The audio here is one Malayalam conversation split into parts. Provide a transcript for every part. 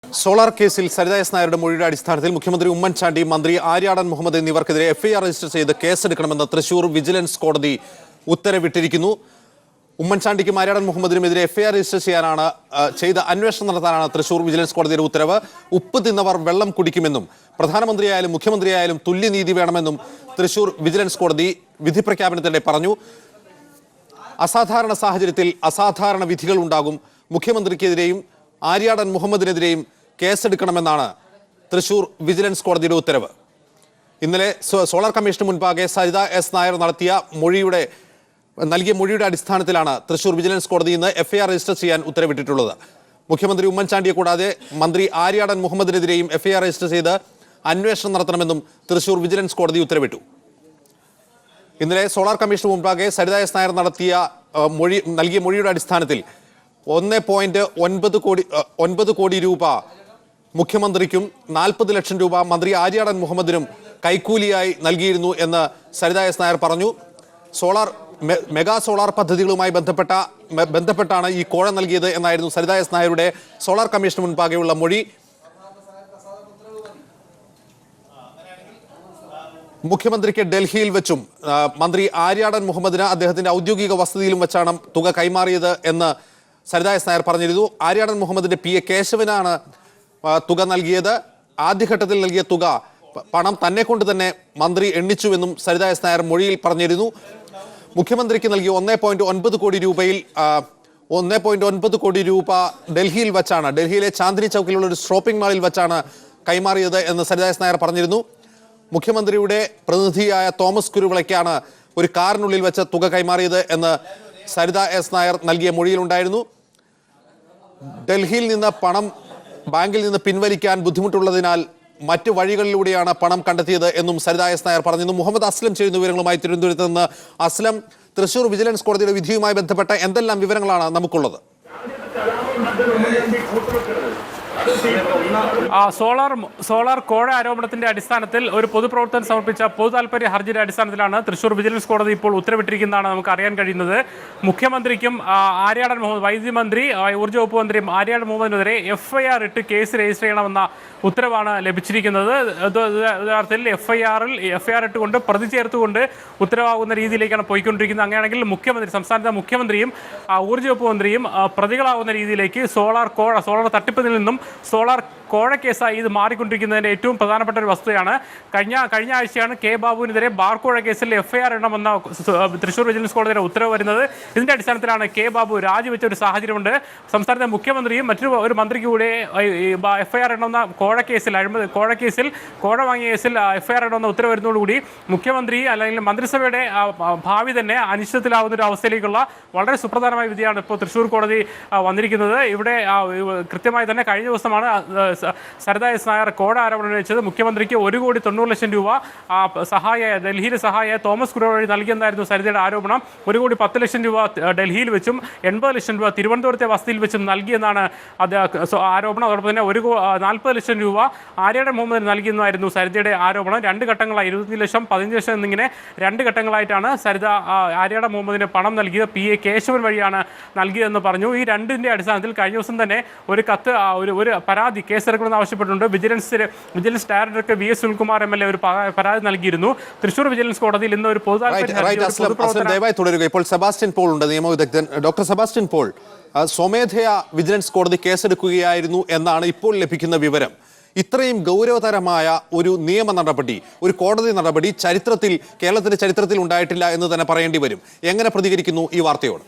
സോളാർ കേസിൽ സരിത എസ് നായരുടെ മൊഴിയുടെ അടിസ്ഥാനത്തിൽ മുഖ്യമന്ത്രി ഉമ്മൻചാണ്ടി, മന്ത്രി ആര്യാടൻ മുഹമ്മദ് എന്നിവർക്കെതിരെ എഫ്ഐആർ രജിസ്റ്റർ ചെയ്ത് കേസെടുക്കണമെന്ന് തൃശൂർ വിജിലൻസ് കോടതി ഉത്തരവിട്ടിരിക്കുന്നു. ഉമ്മൻചാണ്ടിക്കും ആര്യാടൻ മുഹമ്മദിനുമെതിരെ എഫ്ഐആർ രജിസ്റ്റർ ചെയ്ത് അന്വേഷണം നടത്താനാണ് തൃശൂർ വിജിലൻസ് കോടതിയുടെ ഉത്തരവ്. ഉപ്പ് തിന്നവർ വെള്ളം കുടിക്കുമെന്നും പ്രധാനമന്ത്രിയായാലും മുഖ്യമന്ത്രിയായാലും തുല്യനീതി വേണമെന്നും തൃശൂർ വിജിലൻസ് കോടതി വിധി പ്രഖ്യാപനത്തിനിടെ പറഞ്ഞു. അസാധാരണ സാഹചര്യത്തിൽ അസാധാരണ വിധികൾ ഉണ്ടാകും. മുഖ്യമന്ത്രിക്കെതിരെയും ആര്യാടൻ മുഹമ്മദിനെതിരെയും കേസെടുക്കണമെന്നാണ് തൃശൂർ വിജിലൻസ് കോടതിയുടെ ഉത്തരവ്. ഇന്നലെ സോളാർ കമ്മീഷന് മുൻപാകെ സരിത എസ് നായർ നൽകിയ മൊഴിയുടെ അടിസ്ഥാനത്തിലാണ് തൃശൂർ വിജിലൻസ് കോടതി ഇന്ന് എഫ്ഐആർ രജിസ്റ്റർ ചെയ്യാൻ ഉത്തരവിട്ടിട്ടുള്ളത്. മുഖ്യമന്ത്രി ഉമ്മൻചാണ്ടിയെ കൂടാതെ മന്ത്രി ആര്യാടൻ മുഹമ്മദിനെതിരെയും എഫ്ഐആർ രജിസ്റ്റർ ചെയ്ത് അന്വേഷണം നടത്തണമെന്നും തൃശൂർ വിജിലൻസ് കോടതി ഉത്തരവിട്ടു. ഇന്നലെ സോളാർ കമ്മീഷന് മുൻപാകെ സരിത എസ് നായർ നൽകിയ മൊഴിയുടെ അടിസ്ഥാനത്തിൽ 1.9 കോടി രൂപ മുഖ്യമന്ത്രിക്കും 40 ലക്ഷം രൂപ മന്ത്രി ആര്യാടൻ മുഹമ്മദിനും കൈക്കൂലിയായി നൽകിയിരുന്നു എന്ന് സരിത എസ് നായർ പറഞ്ഞു. മെഗാ സോളാർ പദ്ധതികളുമായി ബന്ധപ്പെട്ടാണ് ഈ കോഴ നൽകിയത് എന്നായിരുന്നു സരിത എസ് നായരുടെ സോളാർ കമ്മീഷന് മുൻപാകെയുള്ള മൊഴി. മുഖ്യമന്ത്രിക്ക് ഡൽഹിയിൽ വെച്ചും മന്ത്രി ആര്യാടൻ മുഹമ്മദിന് അദ്ദേഹത്തിന്റെ ഔദ്യോഗിക വസതിയിലും വെച്ചാണ് തുക കൈമാറിയത് എന്ന് സരിത എസ് നായർ പറഞ്ഞിരുന്നു. ആര്യാടൻ മുഹമ്മദിന്റെ PA കേശവനാണ് തുക നൽകിയത്. ആദ്യഘട്ടത്തിൽ നൽകിയ പണം തന്നെ കൊണ്ട് തന്നെ മന്ത്രി എണ്ണിച്ചുവെന്നും സരിത എസ് നായർ മൊഴിയിൽ പറഞ്ഞിരുന്നു. മുഖ്യമന്ത്രിക്ക് നൽകിയ 1.9 കോടി രൂപയിൽ 1.9 കോടി രൂപ ഡൽഹിയിലെ ചാന്ദിനി ചൗക്കിലുള്ള ഒരു ഷോപ്പിംഗ് മാളിൽ വെച്ചാണ് കൈമാറിയത് എന്ന് സരിത എസ് നായർ പറഞ്ഞിരുന്നു. മുഖ്യമന്ത്രിയുടെ പ്രതിനിധിയായ തോമസ് കുരുവിളയ്ക്കാണ് ഒരു കാറിനുള്ളിൽ വെച്ച് തുക കൈമാറിയത് എന്ന് സരിത എസ് നായർ നൽകിയ മൊഴിയിലുണ്ടായിരുന്നു. ഡൽഹിയിൽ നിന്ന് പണം ബാങ്കിൽ നിന്ന് പിൻവലിക്കാൻ ബുദ്ധിമുട്ടുള്ളതിനാൽ മറ്റു വഴികളിലൂടെയാണ് പണം കണ്ടെത്തിയത് എന്നും സരിത എസ് നായർ പറഞ്ഞിരുന്നു. മുഹമ്മദ് അസ്ലം ചെയ്യുന്ന വിവരങ്ങളുമായി തിരുവനന്തപുരത്ത് നിന്ന്. അസ്ലം, തൃശൂർ വിജിലൻസ് കോടതിയുടെ വിധിയുമായി ബന്ധപ്പെട്ട എന്തെല്ലാം വിവരങ്ങളാണ് നമുക്കുള്ളത്? സോളാർ കോഴ ആരോപണത്തിന്റെ അടിസ്ഥാനത്തിൽ ഒരു പൊതുപ്രവർത്തകൻ സമർപ്പിച്ച പൊതു താൽപര്യ ഹർജിയുടെ അടിസ്ഥാനത്തിലാണ് തൃശൂർ വിജിലൻസ് കോടതി ഇപ്പോൾ ഉത്തരവിട്ടിരിക്കുന്നതാണ് നമുക്ക് അറിയാൻ കഴിയുന്നത്. മുഖ്യമന്ത്രിക്കും ആര്യാടൻ മുഹമ്മദ്, വൈദ്യുതി മന്ത്രി, ഊർജ്ജ വകുപ്പ് മന്ത്രിയും ആര്യാടൻ മുഹമ്മദിനെതിരെ എഫ്ഐആർ ഇട്ട് കേസ് രജിസ്റ്റർ ചെയ്യണമെന്ന ഉത്തരവാണ് ലഭിച്ചിരിക്കുന്നത്. യഥാർത്ഥത്തിൽ എഫ്ഐആർ ഇട്ടുകൊണ്ട് പ്രതി ചേർത്തുകൊണ്ട് ഉത്തരവാകുന്ന രീതിയിലേക്കാണ് പോയിക്കൊണ്ടിരിക്കുന്നത്. അങ്ങനെയാണെങ്കിൽ സംസ്ഥാനത്തെ മുഖ്യമന്ത്രിയും ഊർജ്ജ വകുപ്പ് മന്ത്രിയും പ്രതികളാകുന്ന രീതിയിലേക്ക് സോളാർ തട്ടിപ്പിൽ നിന്നും സോളാർ കോഴ കേസായി ഇത് മാറിക്കൊണ്ടിരിക്കുന്നതിൻ്റെ ഏറ്റവും പ്രധാനപ്പെട്ട ഒരു വസ്തുതയാണ്. കഴിഞ്ഞ ആഴ്ചയാണ് കെ ബാബുവിനെതിരെ ബാർക്കോഴ കേസിൽ എഫ്ഐആർ ഇടണമെന്ന തൃശൂർ വിജിലൻസ് കോടതിയുടെ ഉത്തരവ് വരുന്നത്. ഇതിന്റെ അടിസ്ഥാനത്തിലാണ് കെ ബാബു രാജിവെച്ച ഒരു സാഹചര്യമുണ്ട്. സംസ്ഥാനത്തെ മുഖ്യമന്ത്രിയും ഒരു മന്ത്രിക്ക് കൂടെ എഫ്ഐആർ ഇടണമെന്ന കോഴ കേസിൽ കോഴ വാങ്ങിയ കേസിൽ എഫ്ഐആർ ഇടണമെന്ന ഉത്തരവ് വരുന്നതോടുകൂടി മുഖ്യമന്ത്രി അല്ലെങ്കിൽ മന്ത്രിസഭയുടെ ഭാവി തന്നെ അനിശ്ചിതത്തിലാവുന്ന ഒരു അവസ്ഥയിലേക്കുള്ള വളരെ സുപ്രധാനമായ വിധിയാണ് ഇപ്പോൾ തൃശൂർ കോടതി വന്നിരിക്കുന്നത്. ഇവിടെ കൃത്യമായി തന്നെ കഴിഞ്ഞ ദിവസമാണ് സരിത എസ് നായർ കോഴ ആരോപണം ഉന്നയിച്ചത്. മുഖ്യമന്ത്രിക്ക് 1,90,00,000 രൂപ ഡൽഹിയിലെ സഹായ തോമസ് കുരുവിള വഴി നൽകിയെന്നായിരുന്നു സരിതയുടെ ആരോപണം. 1,10,00,000 രൂപ ഡൽഹിയിൽ വെച്ചും 80 ലക്ഷം രൂപ തിരുവനന്തപുരത്തെ വസതിയിൽ വെച്ചും നൽകിയെന്നാണ് ആരോപണം. അതോടൊപ്പം തന്നെ 40 ലക്ഷം രൂപ ആര്യാടൻ മുഹമ്മദിന് നൽകിയെന്നായിരുന്നു സരിതയുടെ ആരോപണം. 2 ഘട്ടങ്ങളായി 20 ലക്ഷം 15 ലക്ഷം എന്നിങ്ങനെ 2 ഘട്ടങ്ങളായിട്ടാണ് സരിത ആര്യാടൻ മുഹമ്മദിന് പണം നൽകിയത്. PA കേശവൻ വഴിയാണ് നൽകിയതെന്ന് പറഞ്ഞു. ഈ രണ്ടിന്റെ അടിസ്ഥാനത്തിൽ കഴിഞ്ഞ ദിവസം തന്നെ ഒരു കത്ത് ഒരു പരാതി കേസെടുക്കണമെന്ന് ആവശ്യപ്പെട്ടുകൊണ്ട് വിജിലൻസ് ഡയറക്ടർക്ക് VS സുനിൽകുമാർ MLA ഒരു പരാതി നൽകിയിരുന്നു. തൃശൂർ വിജിലൻസ് കോടതിയിൽ ഇന്ന് ഒരു ദയവായി തുടരുക. ഇപ്പോൾ സെബാസ്റ്റ്യൻ പോൾ ഉണ്ട്, നിയമവിദഗ്ധൻ. ഡോക്ടർ സെബാസ്റ്റ്യൻ പോൾ, സ്വമേധയാ വിജിലൻസ് കോടതി കേസെടുക്കുകയായിരുന്നു എന്നാണ് ഇപ്പോൾ ലഭിക്കുന്ന വിവരം. ഇത്രയും ഗൗരവതരമായ ഒരു നിയമ നടപടി, ഒരു കോടതി നടപടി കേരളത്തിന്റെ ചരിത്രത്തിൽ ഉണ്ടായിട്ടില്ല എന്ന് തന്നെ പറയേണ്ടി വരും. എങ്ങനെ പ്രതികരിക്കുന്നു ഈ വാർത്തയോട്?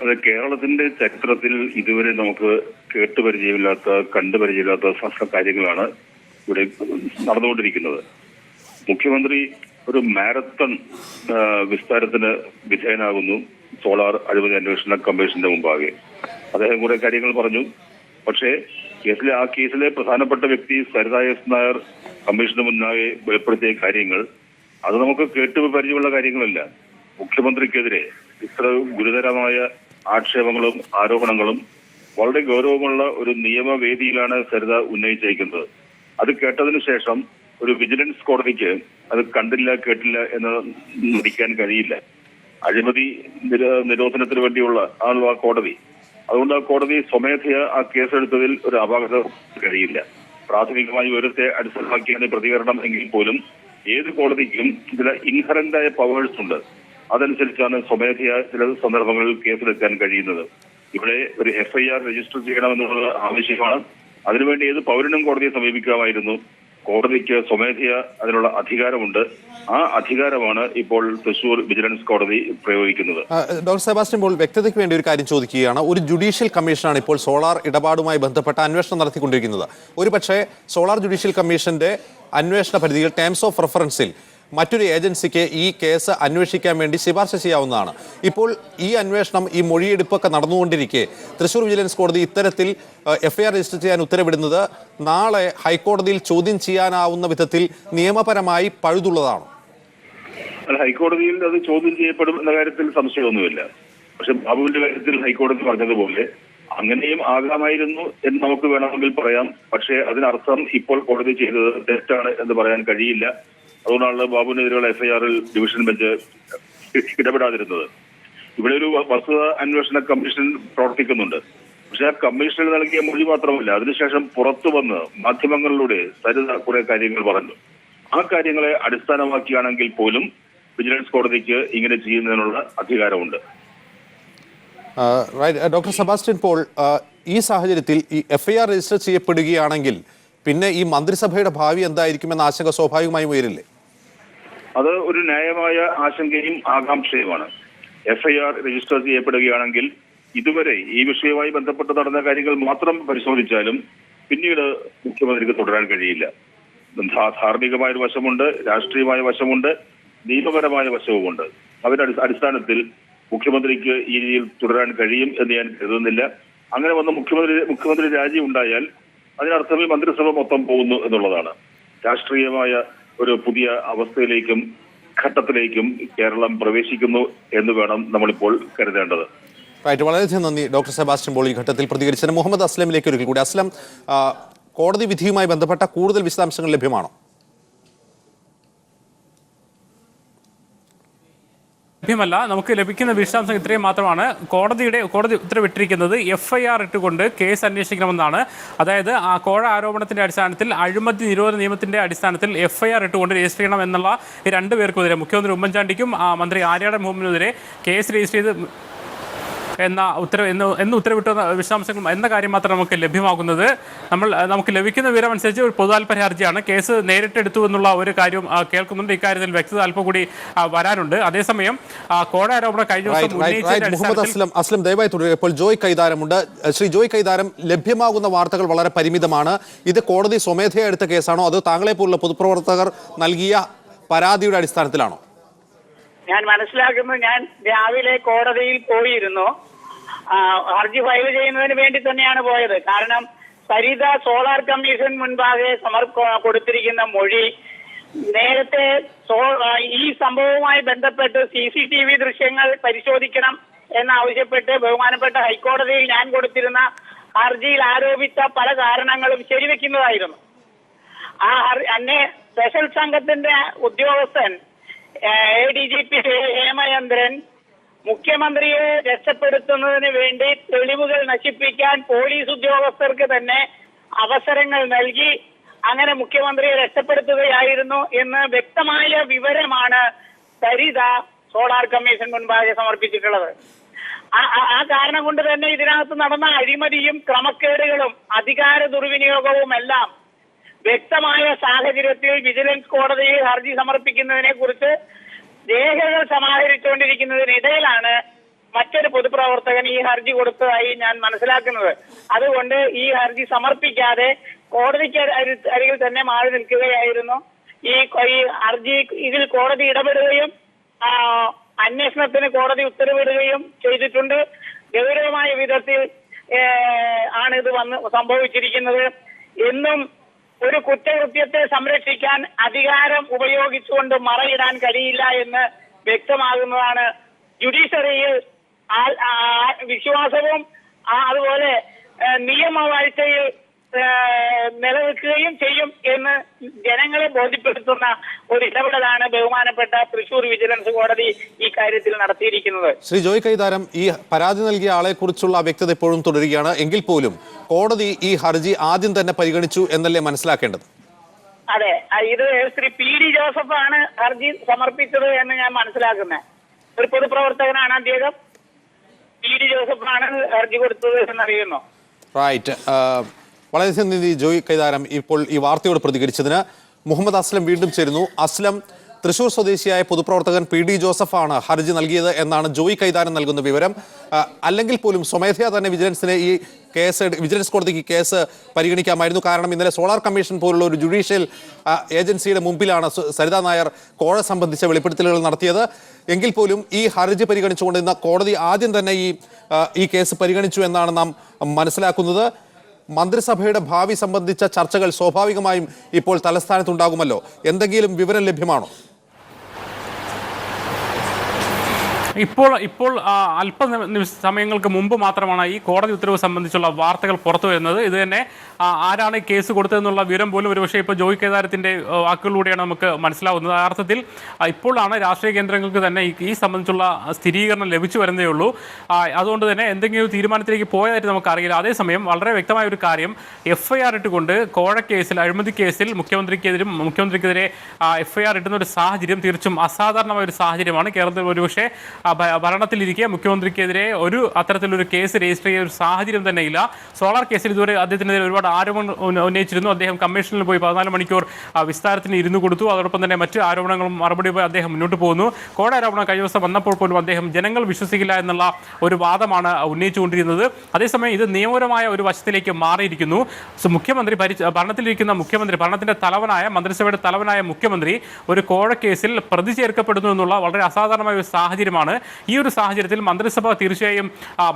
അത് കേരളത്തിന്റെ ചരിത്രത്തിൽ ഇതുവരെ നമുക്ക് കണ്ടുപരിചയമില്ലാത്ത കാര്യങ്ങളാണ് ഇവിടെ നടന്നുകൊണ്ടിരിക്കുന്നത്. മുഖ്യമന്ത്രി ഒരു മാരത്തൺ വിസ്താരത്തിന് വിധേയനാകുന്നു സോളാർ അഴിമതി അന്വേഷണ കമ്മീഷന്റെ മുമ്പാകെ. അദ്ദേഹം കുറെ കാര്യങ്ങൾ പറഞ്ഞു. പക്ഷേ ആ കേസിലെ പ്രധാനപ്പെട്ട വ്യക്തി സരിത എസ് നായർ കമ്മീഷന് മുന്നാകെ വെളിപ്പെടുത്തിയ കാര്യങ്ങൾ അത് നമുക്ക് പരിചയമുള്ള കാര്യങ്ങളല്ല. മുഖ്യമന്ത്രിക്കെതിരെ ഇത്ര ഗുരുതരമായ ആക്ഷേപങ്ങളും ആരോപണങ്ങളും വളരെ ഗൗരവമുള്ള ഒരു നിയമവേദിയിലാണ് സരിത ഉന്നയിച്ചിരിക്കുന്നത്. അത് കേട്ടതിനു ശേഷം ഒരു വിജിലൻസ് കോടതിക്ക് അത് കണ്ടില്ല കേട്ടില്ല എന്ന് നടിക്കാൻ കഴിയില്ല. അഴിമതി നിരോധനത്തിന് വേണ്ടിയുള്ള ആ കോടതി. അതുകൊണ്ട് കോടതി സ്വമേധയാ ആ കേസെടുത്തതിൽ ഒരു അപാകത കഴിയില്ല. പ്രാഥമികമായി വിവരത്തെ അടിസ്ഥാനമാക്കിയാണ് പ്രതികരണം എങ്കിൽ പോലും ഏത് കോടതിക്കും ചില ഇൻഹറന്റായ പവേഴ്സ് ഉണ്ട്. അതനുസരിച്ചാണ് സ്വമേധയാ ചില സന്ദർഭങ്ങളിൽ കേസെടുക്കാൻ കഴിയുന്നത്. ഇവിടെ ഒരു FIR രജിസ്റ്റർ ചെയ്യണമെന്നുള്ള ആവശ്യമാണ്. അതിനുവേണ്ടി ഏത് പൗരനും കോടതിയെ സമീപിക്കാമായിരുന്നു. കോടതിക്ക് സ്വമേധയാ അതിനുള്ള അധികാരമുണ്ട്. ആ അധികാരമാണ് ഇപ്പോൾ തൃശൂർ വിജിലൻസ് കോടതി പ്രയോഗിക്കുന്നത്. ഡോക്ടർ സെബാസ്റ്റ്യൻ പോൾ, വ്യക്തതയ്ക്ക് വേണ്ടി ഒരു കാര്യം ചോദിക്കുകയാണ്. ഒരു ജുഡീഷ്യൽ കമ്മീഷനാണ് ഇപ്പോൾ സോളാർ ഇടപാടുമായി ബന്ധപ്പെട്ട അന്വേഷണം നടത്തിക്കൊണ്ടിരിക്കുന്നത്. ഒരുപക്ഷെ സോളാർ ജുഡീഷ്യൽ കമ്മീഷന്റെ അന്വേഷണ പരിധിയിൽ ടേംസ് ഓഫ് റെഫറൻസിൽ മറ്റൊരു ഏജൻസിക്ക് ഈ കേസ് അന്വേഷിക്കാൻ വേണ്ടി ശുപാർശ ചെയ്യാവുന്നതാണ്. ഇപ്പോൾ ഈ അന്വേഷണം, ഈ മൊഴിയെടുപ്പൊക്കെ നടന്നുകൊണ്ടിരിക്കെ തൃശൂർ വിജിലൻസ് കോടതി ഇത്തരത്തിൽ FIR രജിസ്റ്റർ ചെയ്യാൻ ഉത്തരവിടുന്നത് നാളെ ഹൈക്കോടതിയിൽ ചോദ്യം ചെയ്യാനാവുന്ന വിധത്തിൽ നിയമപരമായി പഴുതുള്ളതാണ്. ഹൈക്കോടതിയിൽ അത് ചോദ്യം ചെയ്യപ്പെടും എന്ന കാര്യത്തിൽ സംശയമൊന്നുമില്ല. പക്ഷെ ബാബുവിന്റെ കാര്യത്തിൽ ഹൈക്കോടതി പറഞ്ഞതുപോലെ അങ്ങനെയും ആകാമായിരുന്നു എന്ന് നമുക്ക് വേണമെങ്കിൽ പറയാം. പക്ഷേ അതിനർത്ഥം ഇപ്പോൾ കോടതി ചെയ്തത് തെറ്റാണ് എന്ന് പറയാൻ കഴിയില്ല. അതുകൊണ്ടാണ് ബാബുവിനെതിരെയുള്ള FIR-ൽ ഡിവിഷൻ ബെഞ്ച് ഇടപെടാതിരുന്നത്. ഇവിടെ ഒരു വസ്തുത അന്വേഷണ കമ്മീഷൻ പ്രവർത്തിക്കുന്നുണ്ട്. പക്ഷെ ആ കമ്മീഷനിൽ നൽകിയ മൊഴി മാത്രമല്ല, അതിനുശേഷം പുറത്തു വന്ന് മാധ്യമങ്ങളിലൂടെ സരിത കുറെ കാര്യങ്ങൾ പറഞ്ഞു. ആ കാര്യങ്ങളെ അടിസ്ഥാനമാക്കിയാണെങ്കിൽ പോലും വിജിലൻസ് കോടതിക്ക് ഇങ്ങനെ ചെയ്യുന്നതിനുള്ള അധികാരമുണ്ട്. ഡോക്ടർ സെബാസ്റ്റ്യൻ പോൾ, ഈ സാഹചര്യത്തിൽ ഈ FIR രജിസ്റ്റർ ചെയ്യപ്പെടുകയാണെങ്കിൽ പിന്നെ ഈ മന്ത്രിസഭയുടെ ഭാവി എന്തായിരിക്കുമെന്ന ആശങ്ക സ്വാഭാവികമായും ഉയരില്ലേ? അത് ഒരു ന്യായമായ ആശങ്കയും ആകാംക്ഷയുമാണ്. FIR രജിസ്റ്റർ ചെയ്യപ്പെടുകയാണെങ്കിൽ ഇതുവരെ ഈ വിഷയവുമായി ബന്ധപ്പെട്ട് നടന്ന കാര്യങ്ങൾ മാത്രം പരിശോധിച്ചാലും പിന്നീട് മുഖ്യമന്ത്രിക്ക് തുടരാൻ കഴിയില്ല. ധാർമ്മികമായ ഒരു വശമുണ്ട്, രാഷ്ട്രീയമായ വശമുണ്ട്, നിയമപരമായ വശവുമുണ്ട്. അവരുടെ അടിസ്ഥാനത്തിൽ മുഖ്യമന്ത്രിക്ക് ഈ രീതിയിൽ തുടരാൻ കഴിയും എന്ന് ഞാൻ കരുതുന്നില്ല. അങ്ങനെ വന്ന് മുഖ്യമന്ത്രി രാജി ഉണ്ടായാൽ അതിനർത്ഥം ഈ മന്ത്രിസഭ മൊത്തം പോകുന്നു എന്നുള്ളതാണ്. രാഷ്ട്രീയമായ ഒരു പുതിയ അവസ്ഥയിലേക്കും ഘട്ടത്തിലേക്കും കേരളം പ്രവേശിക്കുന്നു എന്ന് വേണം നമ്മളിപ്പോൾ കരുതേണ്ടത്. വളരെയധികം നന്ദി ഡോക്ടർ സെബാസ്റ്റ്യൻ പോൾ ഈ ഘട്ടത്തിൽ പ്രതികരിച്ചതിന്. മുഹമ്മദ് അസ്ലമിലേക്ക് ഒരിക്കൽ കൂടി. അസ്ലം, കോടതി വിധിയുമായി ബന്ധപ്പെട്ട കൂടുതൽ വിശദാംശങ്ങൾ ലഭ്യമാണോ? ലഭ്യമല്ല. നമുക്ക് ലഭിക്കുന്ന വിശദാംശം ഇത്രയും മാത്രമാണ്. കോടതി ഉത്തരവിട്ടിരിക്കുന്നത് FIR ഇട്ടുകൊണ്ട് കേസ് അന്വേഷിക്കണമെന്നാണ്. അതായത് ആ കോഴ ആരോപണത്തിന്റെ അടിസ്ഥാനത്തിൽ അഴിമതി നിരോധന നിയമത്തിന്റെ അടിസ്ഥാനത്തിൽ FIR ഇട്ടുകൊണ്ട് രജിസ്റ്റർ ചെയ്യണം എന്നുള്ള ഈ രണ്ടുപേർക്കുമെതിരെ, മുഖ്യമന്ത്രി ഉമ്മൻചാണ്ടിക്കും മന്ത്രി ആര്യാടൻ മുഹമ്മദിനെതിരെ കേസ് രജിസ്റ്റർ ചെയ്ത് ഉത്തരവിട്ട വിശദാംശങ്ങൾ എന്ന കാര്യം മാത്രം നമുക്ക് ലഭ്യമാകുന്നത്. നമുക്ക് ലഭിക്കുന്ന വിവരമനുസരിച്ച് ഒരു പൊതുതാൽപര്യ ഹർജിയാണ്. കേസ് നേരിട്ടെടുത്തു എന്നുള്ള ഒരു കാര്യം കേൾക്കുന്നുണ്ട്. ഇക്കാര്യത്തിൽ വ്യക്തത അല്പം കൂടി വരാനുണ്ട്. അതേസമയം കോഴ ആരോപണം കഴിഞ്ഞ ദിവസം അസ്ലം ദയവായി തുടരുക. ഇപ്പോൾ ജോയ് കൈതാരമുണ്ട്. ശ്രീ ജോയ് കൈതാരം, ലഭ്യമാകുന്ന വാർത്തകൾ വളരെ പരിമിതമാണ്. ഇത് കോടതി സ്വമേധയാ എടുത്ത കേസാണോ അതോ താങ്കളെ പോലുള്ള പൊതുപ്രവർത്തകർ നൽകിയ പരാതിയുടെ അടിസ്ഥാനത്തിലാണോ? ഞാൻ മനസ്സിലാക്കുന്നത്, ഞാൻ രാവിലെ കോടതിയിൽ പോയിരുന്നു. ഹർജി ഫയൽ ചെയ്യുന്നതിന് വേണ്ടി തന്നെയാണ് പോയത്. കാരണം സരിത സോളാർ കമ്മീഷൻ മുൻപാകെ കൊടുത്തിരിക്കുന്ന മൊഴി നേരത്തെ ഈ സംഭവവുമായി ബന്ധപ്പെട്ട് CCTV ദൃശ്യങ്ങൾ പരിശോധിക്കണം എന്നാവശ്യപ്പെട്ട് ബഹുമാനപ്പെട്ട ഹൈക്കോടതിയിൽ ഞാൻ കൊടുത്തിരുന്ന ഹർജിയിൽ ആരോപിച്ച പല കാരണങ്ങളും ശരിവെക്കുന്നതായിരുന്നു. അന്നെ സ്പെഷ്യൽ സംഘത്തിന്റെ ഉദ്യോഗസ്ഥൻ ADGP ഹേമചന്ദ്രൻ മുഖ്യമന്ത്രിയെ രക്ഷപ്പെടുത്തുന്നതിന് വേണ്ടി തെളിവുകൾ നശിപ്പിക്കാൻ പോലീസ് ഉദ്യോഗസ്ഥർക്ക് തന്നെ അവസരങ്ങൾ നൽകി അങ്ങനെ മുഖ്യമന്ത്രിയെ രക്ഷപ്പെടുത്തുകയായിരുന്നു എന്ന് വ്യക്തമായ വിവരമാണ് സരിത സോളാർ കമ്മീഷൻ മുൻപാകെ സമർപ്പിച്ചിട്ടുള്ളത്. ആ കാരണം കൊണ്ട് തന്നെ ഇതിനകത്ത് നടന്ന അഴിമതിയും ക്രമക്കേടുകളും അധികാര ദുർവിനിയോഗവും എല്ലാം വ്യക്തമായ സാഹചര്യത്തിൽ വിജിലൻസ് കോടതിയിൽ ഹർജി സമർപ്പിക്കുന്നതിനെ കുറിച്ച് രേഖകൾ സമാഹരിച്ചുകൊണ്ടിരിക്കുന്നതിനിടയിലാണ് മറ്റൊരു പൊതുപ്രവർത്തകൻ ഈ ഹർജി കൊടുത്തതായി ഞാൻ മനസ്സിലാക്കുന്നത്. അതുകൊണ്ട് ഈ ഹർജി സമർപ്പിക്കാതെ കോടതിക്ക് അരികിൽ തന്നെ മാറി നിൽക്കുകയായിരുന്നു. ഈ ഹർജി ഇതിൽ കോടതി ഇടപെടുകയും അന്വേഷണത്തിന് കോടതി ഉത്തരവിടുകയും ചെയ്തിട്ടുണ്ട്. ഗൗരവമായ വിധത്തിൽ ആണ് ഇത് സംഭവിച്ചിരിക്കുന്നത്. എന്നും ഒരു കുറ്റകൃത്യത്തെ സംരക്ഷിക്കാൻ അധികാരം ഉപയോഗിച്ചുകൊണ്ട് മറയിടാൻ കഴിയില്ല എന്ന് വ്യക്തമാകുന്നതാണ്. ജുഡീഷ്യറിയിൽ വിശ്വാസവും അതുപോലെ നിയമവാഴ്ചയിൽ നിലനിൽക്കുകയും ചെയ്യും എന്ന് ജനങ്ങളെ ബോധ്യപ്പെടുത്തുന്ന ഒരു ഇടപെടലാണ് ബഹുമാനപ്പെട്ട തൃശൂർ വിജിലൻസ് കോടതി ഈ കാര്യത്തിൽ നടത്തിയിരിക്കുന്നത്. ശ്രീ ജോയ് കൈതാരം, ഈ പരാതി നൽകിയ ആളെ കുറിച്ചുള്ള വ്യക്തത ഇപ്പോഴും തുടരുകയാണ്. എങ്കിൽ പോലും കോടതി ഈ ഹർജി ആദ്യം തന്നെ പരിഗണിച്ചു എന്നല്ലേ മനസ്സിലാക്കേണ്ടത്? അതെ, ഇത് ശ്രീ PD ജോസഫാണ് ഹർജി സമർപ്പിച്ചത് എന്ന് ഞാൻ മനസ്സിലാക്കുന്നത്. ഒരു പൊതുപ്രവർത്തകനാണ് അദ്ദേഹം. PD ജോസഫാണ് ഹർജി കൊടുത്തത് എന്നറിയുന്നു. റൈറ്റ്. വളരെയധികം നന്ദി ജോയ് കൈതാരം ഇപ്പോൾ ഈ വാർത്തയോട് പ്രതികരിച്ചതിന്. മുഹമ്മദ് അസ്ലം വീണ്ടും ചേരുന്നു. അസ്ലം, തൃശൂർ സ്വദേശിയായ പൊതുപ്രവർത്തകൻ PD ജോസഫാണ് ഹർജി നൽകിയത് എന്നാണ് ജോയ് കൈതാരം നൽകുന്ന വിവരം. അല്ലെങ്കിൽ പോലും സ്വമേധയാ തന്നെ വിജിലൻസ് കോടതിക്ക് കേസ് പരിഗണിക്കാമായിരുന്നു. കാരണം ഇന്നലെ സോളാർ കമ്മീഷൻ പോലുള്ള ഒരു ജുഡീഷ്യൽ ഏജൻസിയുടെ മുമ്പിലാണ് സരിതാ നായർ കോഴ സംബന്ധിച്ച വെളിപ്പെടുത്തലുകൾ നടത്തിയത്. എങ്കിൽ പോലും ഈ ഹർജി പരിഗണിച്ചുകൊണ്ട് ഇന്ന് കോടതി ആദ്യം തന്നെ ഈ കേസ് പരിഗണിച്ചു എന്നാണ് നാം മനസ്സിലാക്കുന്നത്. മന്ത്രിസഭയുടെ ഭാവി സംബന്ധിച്ച ചർച്ചകൾ സ്വാഭാവികമായും ഇപ്പോൾ തലസ്ഥാനത്തുണ്ടാകുമല്ലോ. എന്തെങ്കിലും വിവരം ലഭ്യമാണോ? ഇപ്പോൾ അല്പ സമയങ്ങൾക്ക് മുമ്പ് മാത്രമാണ് ഈ കോടതി ഉത്തരവ് സംബന്ധിച്ചുള്ള വാർത്തകൾ പുറത്തു വരുന്നത്. ഇത് തന്നെ ആരാണ് ഈ കേസ് കൊടുത്തതെന്നുള്ള വിവരം പോലും ഒരുപക്ഷെ ഇപ്പോൾ ജോയ് കേദാരത്തിൻ്റെ വാക്കുകളിലൂടെയാണ് നമുക്ക് മനസ്സിലാവുന്നത്. ആ അർത്ഥത്തിൽ ഇപ്പോഴാണ് രാഷ്ട്രീയ കേന്ദ്രങ്ങൾക്ക് തന്നെ ഈ സംബന്ധിച്ചുള്ള സ്ഥിരീകരണം ലഭിച്ചു വരുന്നേ ഉള്ളൂ. അതുകൊണ്ട് തന്നെ എന്തെങ്കിലും തീരുമാനത്തിലേക്ക് പോയതായിട്ട് നമുക്കറിയില്ല. അതേസമയം വളരെ വ്യക്തമായ ഒരു കാര്യം, FIR ഇട്ടുകൊണ്ട് കോഴക്കേസിൽ, അഴിമതി കേസിൽ മുഖ്യമന്ത്രിക്കെതിരെ FIR ഇട്ടുന്ന ഒരു സാഹചര്യം തീർച്ചും അസാധാരണമായ ഒരു സാഹചര്യമാണ്. കേരളത്തിൽ ഒരുപക്ഷെ ഭരണത്തിലിരിക്കെ മുഖ്യമന്ത്രിക്കെതിരെ അത്തരത്തിലൊരു കേസ് രജിസ്റ്റർ ചെയ്ത ഒരു സാഹചര്യം തന്നെ ഇല്ല. സോളാർ കേസിൽ ഇതുവരെ അദ്ദേഹത്തിനെതിരെ ഒരുപാട് ആരോപണം ഉന്നയിച്ചിരുന്നു. അദ്ദേഹം കമ്മീഷനിൽ പോയി 14 മണിക്കൂർ വിസ്താരത്തിന് ഇരുന്നു കൊടുത്തു. അതോടൊപ്പം തന്നെ മറ്റ് ആരോപണങ്ങളും മറുപടി പോയി അദ്ദേഹം മുന്നോട്ട് പോകുന്നു. കോഴ ആരോപണം കഴിഞ്ഞ ദിവസം വന്നപ്പോൾ പോലും അദ്ദേഹം ജനങ്ങൾ വിശ്വസിക്കില്ല എന്നുള്ള ഒരു വാദമാണ് ഉന്നയിച്ചുകൊണ്ടിരുന്നത്. അതേസമയം ഇത് നിയമപരമായ ഒരു വശത്തിലേക്ക് മാറിയിരിക്കുന്നു. മുഖ്യമന്ത്രി ഭരണത്തിലിരിക്കുന്ന മുഖ്യമന്ത്രി, ഭരണത്തിന്റെ തലവനായ, മന്ത്രിസഭയുടെ തലവനായ മുഖ്യമന്ത്രി ഒരു കോഴ കേസിൽ പ്രതി ചേർക്കപ്പെടുന്നു എന്നുള്ള വളരെ അസാധാരണമായ ഒരു സാഹചര്യമാണ്. ഈ ഒരു സാഹചര്യത്തിൽ മന്ത്രിസഭ തീർച്ചയായും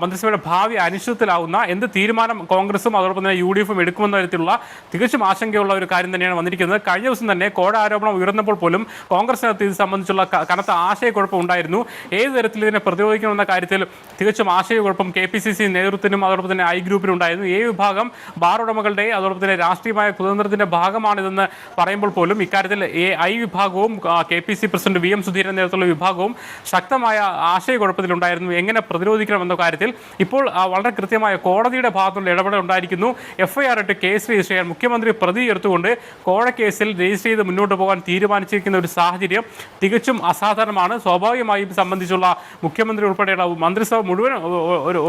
മന്ത്രിസഭയുടെ ഭാവി അനിശ്ചിതത്തിലാവുന്ന എന്ത് തീരുമാനം കോൺഗ്രസും അതോടൊപ്പം തന്നെ UDF-ഉം എടുക്കുമെന്ന തരത്തിലുള്ള തികച്ചും ആശങ്കയുള്ള ഒരു കാര്യം തന്നെയാണ് വന്നിരിക്കുന്നത്. കഴിഞ്ഞ ദിവസം തന്നെ കോഴ ആരോപണം ഉയർന്നപ്പോൾ പോലും കോൺഗ്രസിനകത്ത് ഇത് സംബന്ധിച്ചുള്ള കനത്ത ആശയക്കുഴപ്പം ഉണ്ടായിരുന്നു. ഏത് തരത്തിൽ ഇതിനെ പ്രതിരോധിക്കണമെന്ന കാര്യത്തിൽ തികച്ചും ആശയക്കുഴപ്പം KPCC നേതൃത്വത്തിനും അതോടൊപ്പം തന്നെ I ഗ്രൂപ്പിനും ഉണ്ടായിരുന്നു. വിഭാഗം ബാർ ഉടമകളുടെ അതോടൊപ്പം തന്നെ രാഷ്ട്രീയമായ കുതന്ത്രത്തിന്റെ ഭാഗമാണിതെന്ന് പറയുമ്പോൾ പോലും ഇക്കാര്യത്തിൽ I വിഭാഗവും KPC പ്രസിഡന്റ് VM സുധീരൻ നേതൃത്വത്തിലുള്ള വിഭാഗവും ശക്തമായ ആശയക്കുഴപ്പത്തിലുണ്ടായിരുന്നു. എങ്ങനെ പ്രതിരോധിക്കണമെന്ന കാര്യത്തിൽ ഇപ്പോൾ വളരെ കൃത്യമായ കോടതിയുടെ ഭാഗത്തുള്ള ഇടപെടൽ ഉണ്ടായിരിക്കുന്നു. FIR ഇട്ട് കേസ് രജിസ്റ്റർ ചെയ്യാൻ മുഖ്യമന്ത്രി പ്രതി ചേർത്തുകൊണ്ട് കോഴ കേസിൽ രജിസ്റ്റർ ചെയ്ത് മുന്നോട്ട് പോകാൻ തീരുമാനിച്ചിരിക്കുന്ന ഒരു സാഹചര്യം തികച്ചും അസാധാരണമാണ്. സ്വാഭാവികമായും സംബന്ധിച്ചുള്ള മുഖ്യമന്ത്രി ഉൾപ്പെടെയുള്ള മന്ത്രിസഭ മുഴുവൻ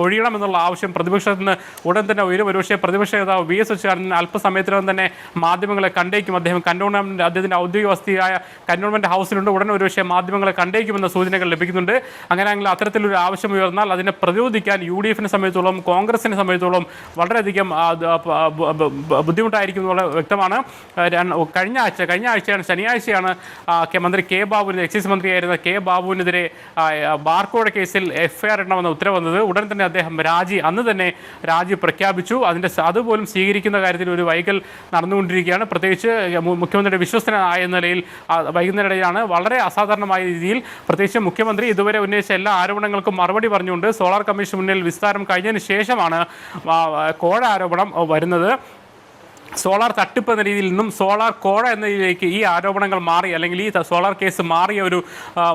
ഒഴിയണമെന്നുള്ള ആവശ്യം പ്രതിപക്ഷത്തിൽ നിന്ന് ഉടൻ തന്നെ ഉയരും. ഒരുപക്ഷെ പ്രതിപക്ഷ നേതാവ് VS അച്യുതാനന്ദൻ അല്പസമയത്തിനകം തന്നെ മാധ്യമങ്ങളെ കണ്ടേക്കും. അദ്ദേഹം അദ്ദേഹത്തിന്റെ ഔദ്യോഗിക വസതിയായ കന്റോൺമെന്റ് ഹൗസിലുണ്ട്. ഉടൻ ഒരുപക്ഷെ മാധ്യമങ്ങളെ കണ്ടേക്കുമെന്ന സൂചനകൾ ലഭിക്കുന്നുണ്ട്. അങ്ങനെയാണെങ്കിൽ അത്തരത്തിലൊരു ആവശ്യം ഉയർന്നാൽ അതിനെ പ്രതിരോധിക്കാൻ UDF-നെ സംബന്ധിച്ചോളം കോൺഗ്രസിനെ സംബന്ധിച്ചോളം വളരെയധികം ബുദ്ധിമുട്ടായിരിക്കും എന്നുള്ള വ്യക്തമാണ്. കഴിഞ്ഞ ആഴ്ചയാണ് ശനിയാഴ്ചയാണ് മന്ത്രി K ബാബുവിന്, എക്സൈസ് മന്ത്രിയായിരുന്ന K ബാബുവിനെതിരെ ബാർക്കോഴ കേസിൽ FIR ഇടണമെന്ന ഉത്തരവ് വന്നത്. ഉടൻ തന്നെ അദ്ദേഹം അന്ന് തന്നെ രാജി പ്രഖ്യാപിച്ചു. അതുപോലും സ്വീകരിക്കുന്ന കാര്യത്തിൽ ഒരു വൈകൽ നടന്നുകൊണ്ടിരിക്കുകയാണ്. പ്രത്യേകിച്ച് മുഖ്യമന്ത്രിയുടെ വിശ്വസ്തനായ നിലയിൽ വൈകുന്നതിനിടയിലാണ് വളരെ അസാധാരണമായ രീതിയിൽ പ്രത്യേകിച്ച് മുഖ്യമന്ത്രി ഇതുവരെ ഉന്നയിച്ച എല്ലാ ആരോപണങ്ങൾക്കും മറുപടി പറഞ്ഞുകൊണ്ട് സോളാർ കമ്മീഷൻ മുന്നിൽ വിസ്താരം കഴിഞ്ഞതിന് ശേഷമാണ് കോഴ ആരോപണം വരുന്നത്. സോളാർ തട്ടിപ്പ് എന്ന രീതിയിൽ നിന്നും സോളാർ കോഴ എന്ന രീതിയിലേക്ക് ഈ ആരോപണങ്ങൾ മാറി, അല്ലെങ്കിൽ ഈ സോളാർ കേസ് മാറിയ ഒരു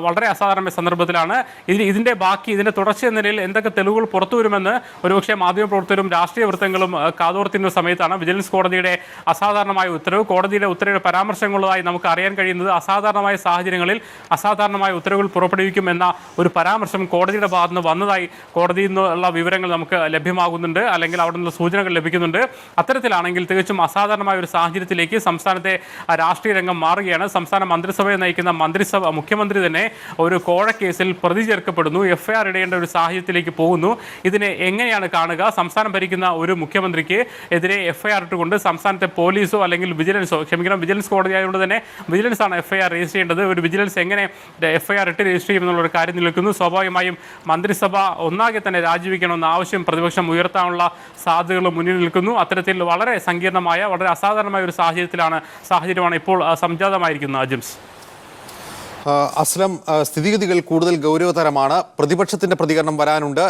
വളരെ അസാധാരണമായ സന്ദർഭത്തിലാണ് ഇതിൻ്റെ തുടർച്ച എന്ന നിലയിൽ എന്തൊക്കെ തെളിവുകൾ പുറത്തു വരുമെന്ന് ഒരുപക്ഷെ മാധ്യമപ്രവർത്തകരും രാഷ്ട്രീയ വൃത്തങ്ങളും കാതോർത്തിരുന്ന സമയത്താണ് വിജിലൻസ് കോടതിയുടെ അസാധാരണമായ ഉത്തരവ്. കോടതിയുടെ ഉത്തരവ് പരാമർശങ്ങളുള്ളതായി നമുക്ക് അറിയാൻ കഴിയുന്നത് അസാധാരണമായ സാഹചര്യങ്ങളിൽ അസാധാരണമായ ഉത്തരവുകൾ പുറപ്പെടുവിക്കും എന്ന ഒരു പരാമർശം കോടതിയുടെ ഭാഗത്ത് നിന്ന് വന്നതായി കോടതിയിൽ നിന്നുള്ള വിവരങ്ങൾ നമുക്ക് ലഭ്യമാകുന്നുണ്ട്, അല്ലെങ്കിൽ അവിടെ നിന്നുള്ള സൂചനകൾ ലഭിക്കുന്നുണ്ട്. അത്തരത്തിലാണെങ്കിൽ തികച്ചും അസാധാരണമായ ഒരു സാഹചര്യത്തിലേക്ക് സംസ്ഥാനത്തെ രാഷ്ട്രീയ രംഗം മാറുകയാണ്. സംസ്ഥാന മന്ത്രിസഭയെ നയിക്കുന്ന മുഖ്യമന്ത്രി തന്നെ ഒരു കോഴ കേസിൽ പ്രതി ചേർക്കപ്പെടുന്നു, FIR ഇടേണ്ട ഒരു സാഹചര്യത്തിലേക്ക് പോകുന്നു. ഇതിനെ എങ്ങനെയാണ് കാണുക? സംസ്ഥാനം ഭരിക്കുന്ന ഒരു മുഖ്യമന്ത്രിക്ക് എതിരെ FIR ഇട്ടുകൊണ്ട് സംസ്ഥാനത്തെ പോലീസോ അല്ലെങ്കിൽ വിജിലൻസ് കോടതി ആയതുകൊണ്ട് തന്നെ വിജിലൻസ് ആണ് FIR രജിസ്റ്റർ ചെയ്യേണ്ടത്. ഒരു വിജിലൻസ് എങ്ങനെ FIR ഇട്ട് രജിസ്റ്റർ ചെയ്യുമെന്നുള്ള ഒരു കാര്യം നിൽക്കുന്നു. സ്വാഭാവികമായും മന്ത്രിസഭ ഒന്നാകെ തന്നെ രാജിവെക്കണമെന്ന ആവശ്യം പ്രതിപക്ഷം ഉയർത്താനുള്ള സാധ്യതകൾ മുന്നിൽ നിൽക്കുന്നു. അത്തരത്തിൽ വളരെ സങ്കീർണമായ, വളരെ അസാധാരണമായ ഒരു സാഹചര്യമാണ് ഇപ്പോൾ സംജാതമായിരിക്കുന്നത്. ജെയിംസ് അസ്ലം, സ്ഥിതിഗതികൾ കൂടുതൽ ഗൗരവതരമാണ്. പ്രതിപക്ഷത്തിന്റെ പ്രതികരണം വരാനുണ്ട്.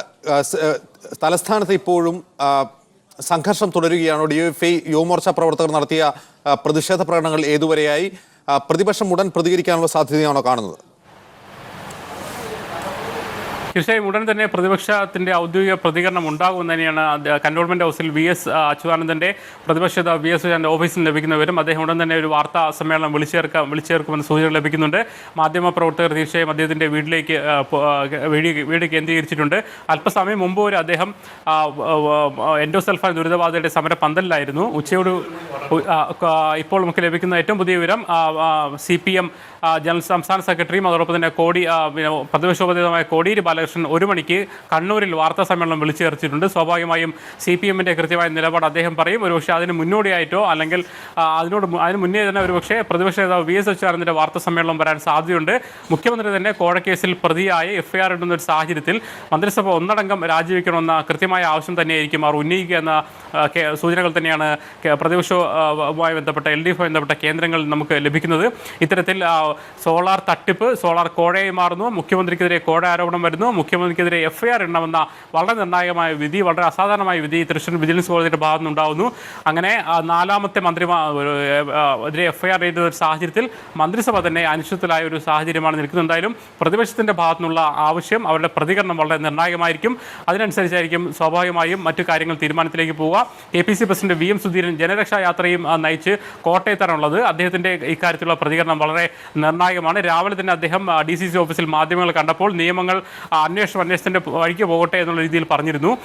തലസ്ഥാനത്ത് ഇപ്പോഴും സംഘർഷം തുടരുകയാണോ? DYFI യുവമോർച്ച പ്രവർത്തകർ നടത്തിയ പ്രതിഷേധ പ്രകടനങ്ങൾ ഏതുവരെയായി? പ്രതിപക്ഷം ഉടൻ പ്രതികരിക്കാനുള്ള സാധ്യതയാണോ കാണുന്നത്? തീർച്ചയായും ഉടൻ തന്നെ പ്രതിപക്ഷത്തിന്റെ ഔദ്യോഗിക പ്രതികരണം ഉണ്ടാകുമെന്ന് തന്നെയാണ് കന്റോൺമെന്റ് ഹൗസിൽ VS അച്യുതാനന്ദന്റെ പ്രതിപക്ഷ VS അച്യുതാനന്ദന്റെ ഓഫീസിൽ ലഭിക്കുന്നവരും അദ്ദേഹം ഉടൻ തന്നെ ഒരു വാർത്താ സമ്മേളനം വിളിച്ചേർക്കുമെന്ന് സൂചന ലഭിക്കുന്നുണ്ട്. മാധ്യമപ്രവർത്തകർ തീർച്ചയായും അദ്ദേഹത്തിന്റെ വീട്ടിലേക്ക് വീട് കേന്ദ്രീകരിച്ചിട്ടുണ്ട്. അല്പസമയം മുമ്പ് വരെ അദ്ദേഹം എൻഡോസൾഫാൻ ദുരിതബാധയുടെ സമര പന്തലിലായിരുന്നു. ഉച്ചയോട് ഇപ്പോൾ നമുക്ക് ലഭിക്കുന്ന ഏറ്റവും പുതിയ വിവരം CPM ജനറൽ സംസ്ഥാന സെക്രട്ടറിയും അതോടൊപ്പം തന്നെ പ്രതിപക്ഷോപദേശമായ കോടിയേരി ബാലകൃഷ്ണൻ 1 മണിക്ക് കണ്ണൂരിൽ വാർത്താ സമ്മേളനം വിളിച്ചു ചേർത്തിട്ടുണ്ട്. സ്വാഭാവികമായും CPMന്റെ കൃത്യമായ നിലപാട് അദ്ദേഹം പറയും. ഒരുപക്ഷെ അതിന് മുന്നോടിയായിട്ടോ അല്ലെങ്കിൽ അതിന് മുന്നേ തന്നെ ഒരുപക്ഷെ പ്രതിപക്ഷ നേതാവ് VS അച്യുതാനന്ദന്റെ വാർത്താ സമ്മേളനം വരാൻ സാധ്യതയുണ്ട്. മുഖ്യമന്ത്രി തന്നെ കോഴക്കേസിൽ പ്രതിയായ FIR ഇടുന്ന ഒരു സാഹചര്യത്തിൽ മന്ത്രിസഭ ഒന്നടങ്കം രാജിവെക്കണമെന്ന കൃത്യമായ ആവശ്യം തന്നെയായിരിക്കും അവർ ഉന്നയിക്കുക എന്ന സൂചനകൾ തന്നെയാണ് പ്രതിപക്ഷവുമായി ബന്ധപ്പെട്ട LDF ബന്ധപ്പെട്ട കേന്ദ്രങ്ങളിൽ നമുക്ക് ലഭിക്കുന്നത്. ഇത്തരത്തിൽ സോളാർ തട്ടിപ്പ്, സോളാർ കോഴയായി മാറുന്നു, മുഖ്യമന്ത്രിക്കെതിരെ കോഴ ആരോപണം വരുന്നു, മുഖ്യമന്ത്രിക്കെതിരെ FIR ഇടണമെന്ന വളരെ നിർണായകമായ വിധി, വളരെ അസാധാരണമായ വിധി തൃശ്ശൂർ വിജിലൻസ് കോടതിയുടെ ഭാഗത്ത് നിന്നുണ്ടാകുന്നു. അങ്ങനെ 4ാമത്തെ മന്ത്രിമാരെതിരെ FIR ചെയ്ത ഒരു സാഹചര്യത്തിൽ മന്ത്രിസഭ തന്നെ അനിശ്ചിതത്തിലായ ഒരു സാഹചര്യമാണ് നിൽക്കുന്നത്. എന്തായാലും പ്രതിപക്ഷത്തിന്റെ ഭാഗത്തു നിന്നുള്ള ആവശ്യം, അവരുടെ പ്രതികരണം വളരെ നിർണായകമായിരിക്കും. അതിനനുസരിച്ചായിരിക്കും സ്വാഭാവികമായും മറ്റു കാര്യങ്ങൾ തീരുമാനത്തിലേക്ക് പോവുക. KPC പ്രസിഡന്റ് VM സുധീരൻ ജനരക്ഷാ യാത്രയും നയിച്ച് കോട്ടയത്താണുള്ളത്. അദ്ദേഹത്തിന്റെ ഇക്കാര്യത്തിലുള്ള പ്രതികരണം വളരെ നിർണായകമാണ്. രാവിലെ തന്നെ അദ്ദേഹം DCC ഓഫീസിൽ മാധ്യമങ്ങൾ കണ്ടപ്പോൾ നിയമങ്ങൾ അന്വേഷണത്തിന്റെ വഴിക്ക് പോകട്ടെ എന്നുള്ള രീതിയിൽ പറഞ്ഞിരുന്നു.